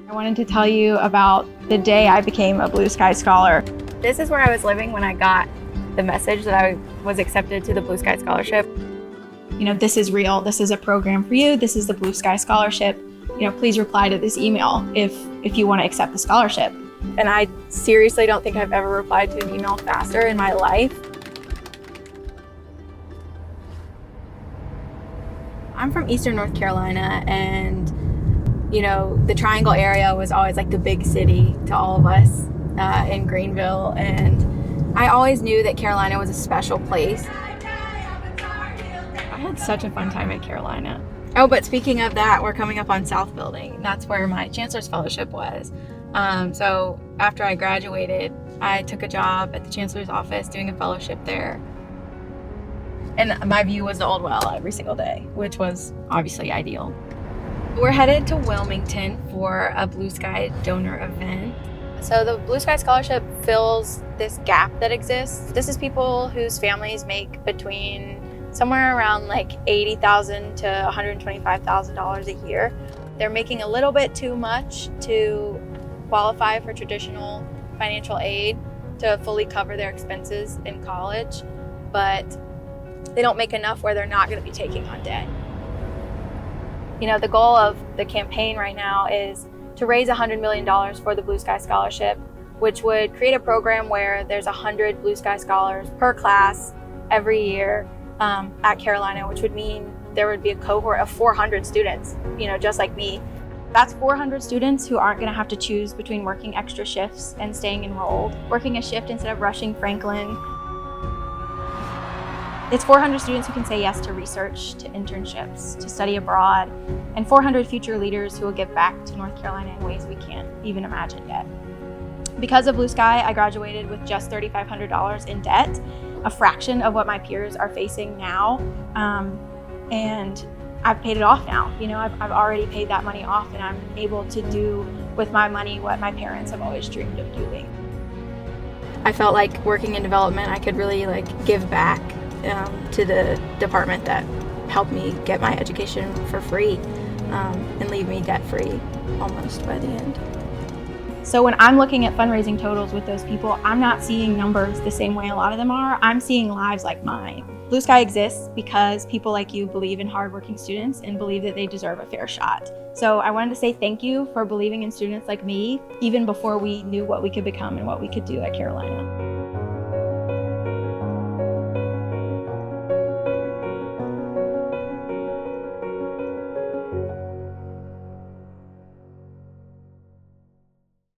I wanted to tell you about the day I became a Blue Sky Scholar. This is where I was living when I got the message that I was accepted to the Blue Sky Scholarship. You know, this is real. This is a program for you. This is the Blue Sky Scholarship. You know, please reply to this email if you want to accept the scholarship. And I seriously don't think I've ever replied to an email faster in my life. I'm from Eastern North Carolina, and you know, the Triangle area was always like the big city to all of us in Greenville, and I always knew that Carolina was a special place. I had such a fun time at Carolina. Oh, but speaking of that, we're coming up on South Building. That's where my Chancellor's Fellowship was. So after I graduated, I took a job at the Chancellor's office doing a fellowship there. And my view was the Old Well every single day, which was obviously ideal. We're headed to Wilmington for a Blue Sky donor event. So the Blue Sky Scholarship fills this gap that exists. This is people whose families make between somewhere around like $80,000 to $125,000 a year. They're making a little bit too much to qualify for traditional financial aid to fully cover their expenses in college, but they don't make enough where they're not going to be taking on debt. You know, the goal of the campaign right now is to raise $100 million for the Blue Sky Scholarship, which would create a program where there's 100 Blue Sky Scholars per class every year at Carolina, which would mean there would be a cohort of 400 students, you know, just like me. That's 400 students who aren't going to have to choose between working extra shifts and staying enrolled, working a shift instead of rushing Franklin. It's 400 students who can say yes to research, to internships, to study abroad, and 400 future leaders who will give back to North Carolina in ways we can't even imagine yet. Because of Blue Sky, I graduated with just $3,500 in debt, a fraction of what my peers are facing now, and I've paid it off now. You know, I've already paid that money off, and I'm able to do with my money what my parents have always dreamed of doing. I felt like working in development, I could really give back to the department that helped me get my education for free and leave me debt-free almost by the end. So when I'm looking at fundraising totals with those people, I'm not seeing numbers the same way a lot of them are. I'm seeing lives like mine. Blue Sky exists because people like you believe in hardworking students and believe that they deserve a fair shot. So I wanted to say thank you for believing in students like me, even before we knew what we could become and what we could do at Carolina.